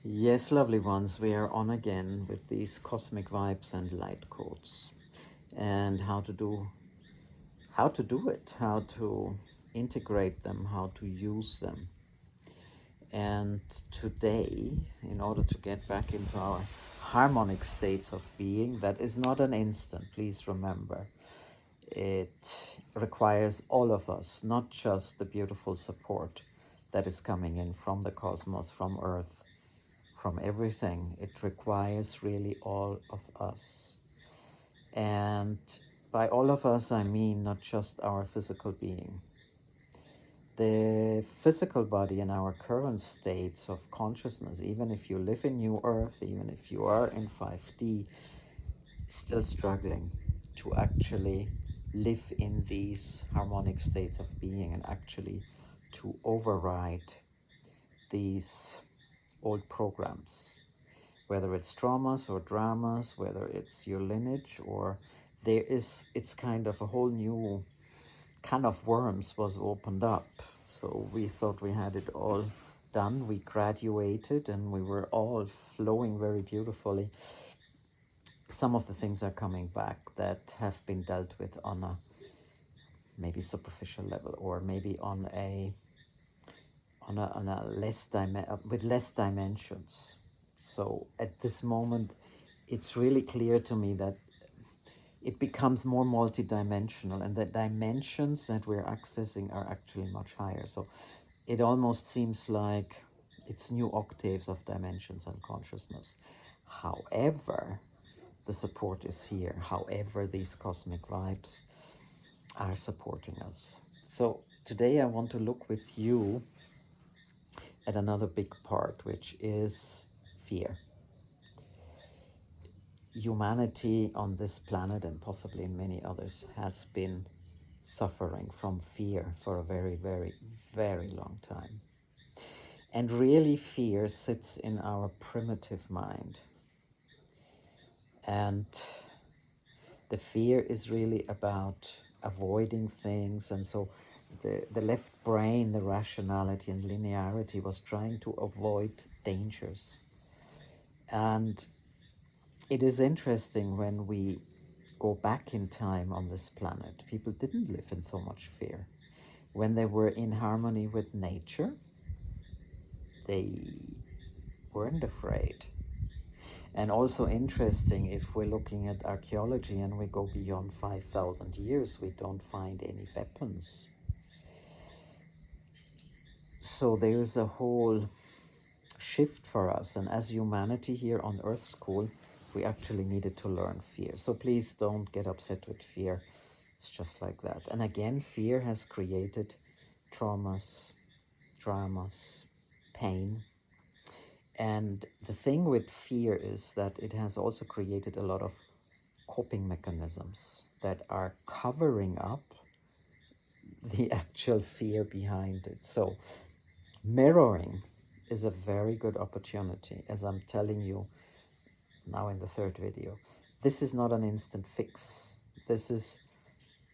Yes, lovely ones, we are on again with these cosmic vibes and light codes and how to do it, how to integrate them, how to use them. And today, in order to get back into our harmonic states of being, that is not an instant, please remember. It requires all of us, not just the beautiful support that is coming in from the cosmos, from Earth, from everything. It requires really all of us. And by all of us, I mean not just our physical being. The physical body in our current states of consciousness, even if you live in New Earth, even if you are in 5D, still struggling to actually live in these harmonic states of being and actually to override these old programs, whether it's traumas or dramas, whether it's your lineage, or it's kind of a whole new can of worms was opened up. So we thought we had it all done. We graduated and we were all flowing very beautifully. Some of the things are coming back that have been dealt with on a maybe superficial level, or maybe on a with less dimensions. So at this moment, it's really clear to me that it becomes more multidimensional, and the dimensions that we're accessing are actually much higher. So it almost seems like it's new octaves of dimensions and consciousness. However, the support is here. However, these cosmic vibes are supporting us. So today I want to look with you at another big part, which is fear. Humanity on this planet, and possibly in many others, has been suffering from fear for a very, very, very long time. And really, fear sits in our primitive mind. And the fear is really about avoiding things. And so the left brain, the rationality and linearity, was trying to avoid dangers. And it is interesting when we go back in time on this planet, people didn't live in so much fear. When they were in harmony with nature, they weren't afraid. And also interesting, if we're looking at archaeology and we go beyond 5,000 years, we don't find any weapons. So there's a whole shift for us. And as humanity here on Earth School, we actually needed to learn fear. So please don't get upset with fear. It's just like that. And again, fear has created traumas, dramas, pain. And the thing with fear is that it has also created a lot of coping mechanisms that are covering up the actual fear behind it. So mirroring is a very good opportunity, as I'm telling you now in the third video. This is not an instant fix. This is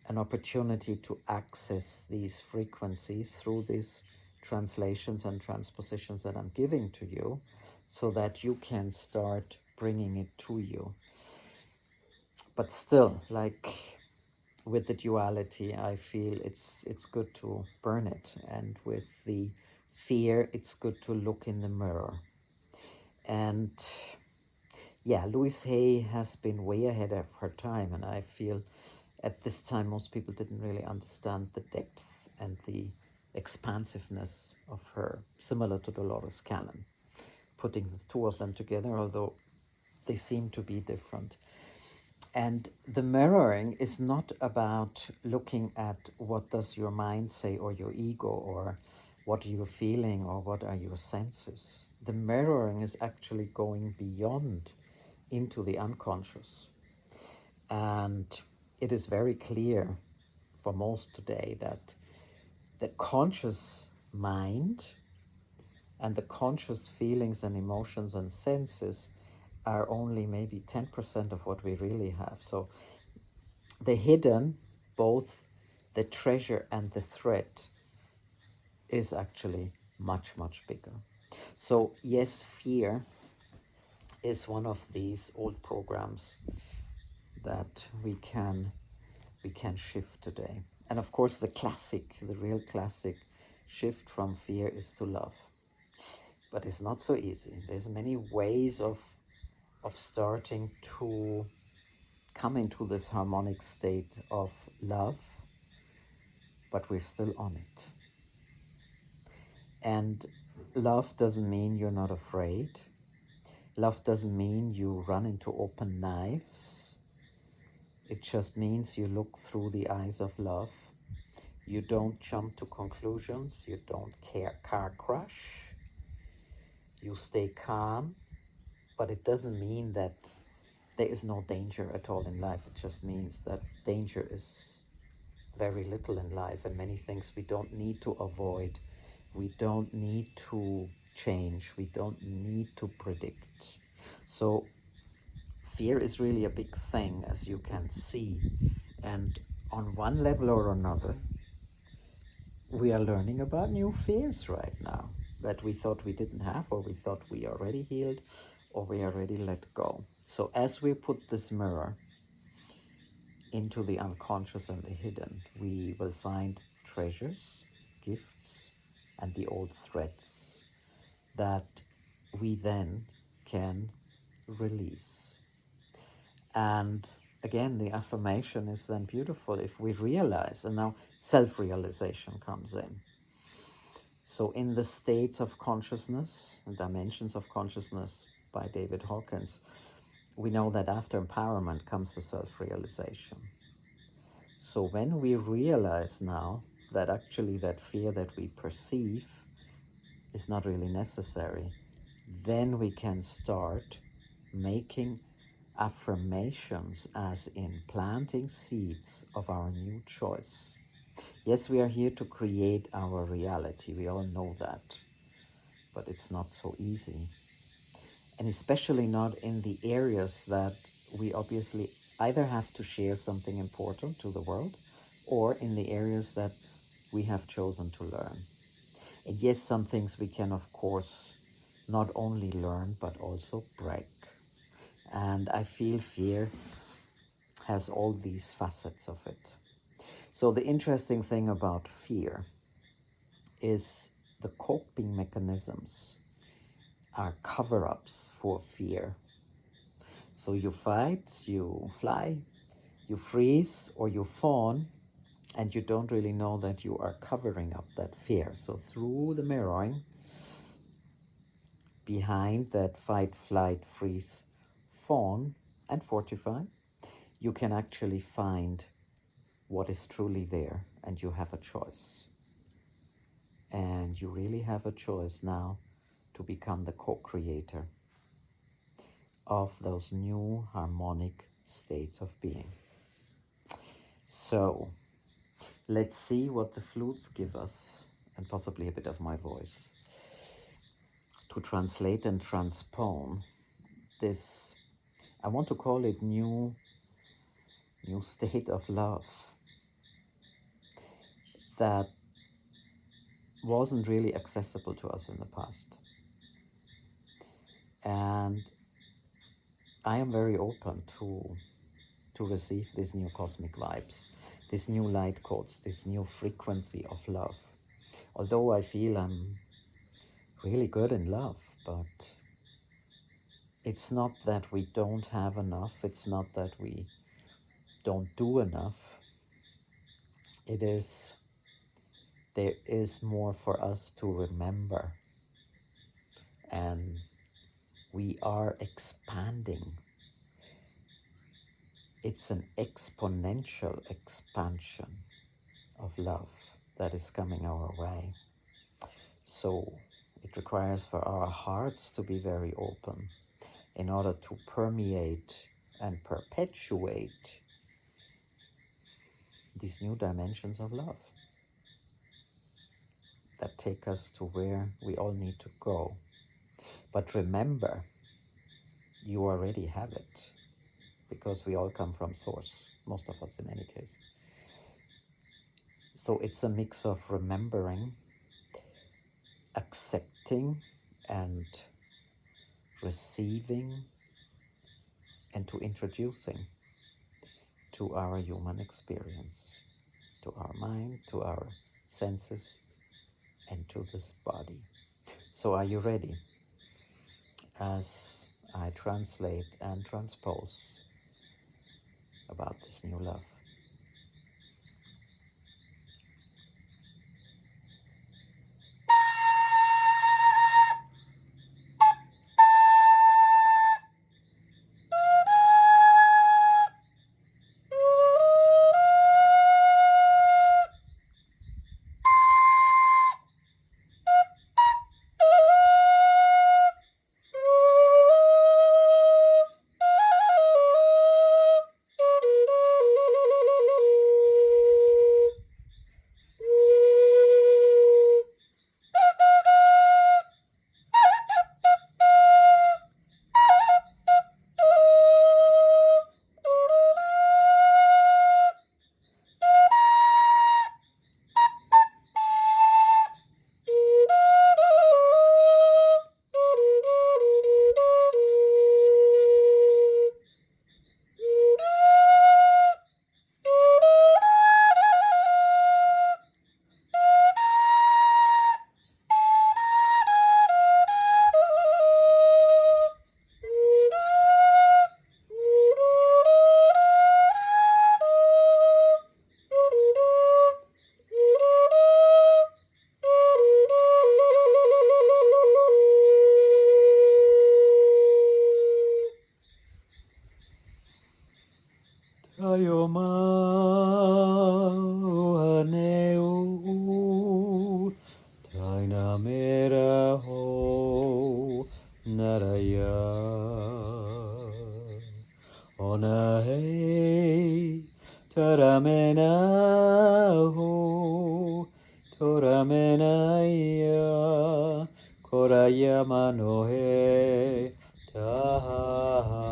an opportunity to access these frequencies through these translations and transpositions that I'm giving to you, so that you can start bringing it to you. But still, like with the duality, I feel it's good to burn it. And with the fear, it's good to look in the mirror. And yeah, Louise Hay has been way ahead of her time, and I feel at this time most people didn't really understand the depth and the expansiveness of her, similar to Dolores Cannon. Putting the two of them together, although they seem to be different. And the mirroring is not about looking at what does your mind say, or your ego, or what are you feeling, or what are your senses. The mirroring is actually going beyond into the unconscious. And it is very clear for most today that the conscious mind and the conscious feelings and emotions and senses are only maybe 10% of what we really have. So the hidden, both the treasure and the threat, is actually much, much bigger. So yes, fear is one of these old programs that we can shift today. And of course, the real classic shift from fear is to love. But it's not so easy. There's many ways of starting to come into this harmonic state of love, but we're still on it. And love doesn't mean you're not afraid. Love doesn't mean you run into open knives. It just means you look through the eyes of love. You don't jump to conclusions. You don't car crash. You stay calm. But it doesn't mean that there is no danger at all in life. It just means that danger is very little in life, and many things we don't need to avoid. We don't need to change. We don't need to predict. So fear is really a big thing, as you can see. And on one level or another, we are learning about new fears right now that we thought we didn't have, or we thought we already healed, or we already let go. So as we put this mirror into the unconscious and the hidden, we will find treasures, gifts, and the old threads that we then can release. And again, the affirmation is then beautiful if we realize, and now self-realization comes in. So in the states of consciousness, and dimensions of consciousness by David Hawkins, we know that after empowerment comes the self-realization. So when we realize now that actually that fear that we perceive is not really necessary, then we can start making affirmations, as in planting seeds of our new choice. Yes, we are here to create our reality. We all know that. But it's not so easy. And especially not in the areas that we obviously either have to share something important to the world, or in the areas that we have chosen to learn. And yes, some things we can, of course, not only learn, but also break. And I feel fear has all these facets of it. So the interesting thing about fear is the coping mechanisms are cover-ups for fear. So you fight, you fly, you freeze, or you fawn, and you don't really know that you are covering up that fear. So through the mirroring, behind that fight, flight, freeze, fawn, and fortify, you can actually find what is truly there, and you have a choice. And you really have a choice now to become the co-creator of those new harmonic states of being. So let's see what the flutes give us, and possibly a bit of my voice, to translate and transpone this, I want to call it new state of love that wasn't really accessible to us in the past. And I am very open to receive these new cosmic vibes, these new light codes, this new frequency of love. Although I feel I'm really good in love, but it's not that we don't have enough. It's not that we don't do enough. There is more for us to remember. And we are expanding. It's an exponential expansion of love that is coming our way. So it requires for our hearts to be very open in order to permeate and perpetuate these new dimensions of love that take us to where we all need to go. But remember, you already have it, because we all come from source, most of us in any case. So it's a mix of remembering, accepting, and receiving and to introducing to our human experience, to our mind, to our senses, and to this body. So are you ready as I translate and transpose about this new love? Ayoma aneu tainamera ho naraya onahe taramena ho toramenaya korayama no he taha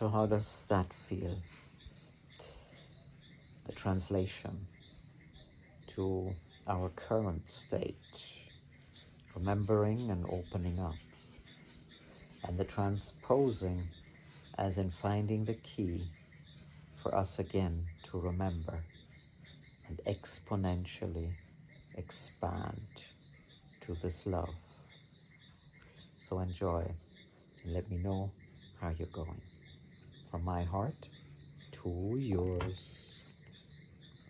So how does that feel? The translation to our current state, remembering and opening up, and the transposing as in finding the key for us again to remember and exponentially expand to this love. So enjoy and let me know how you're going. From my heart to yours.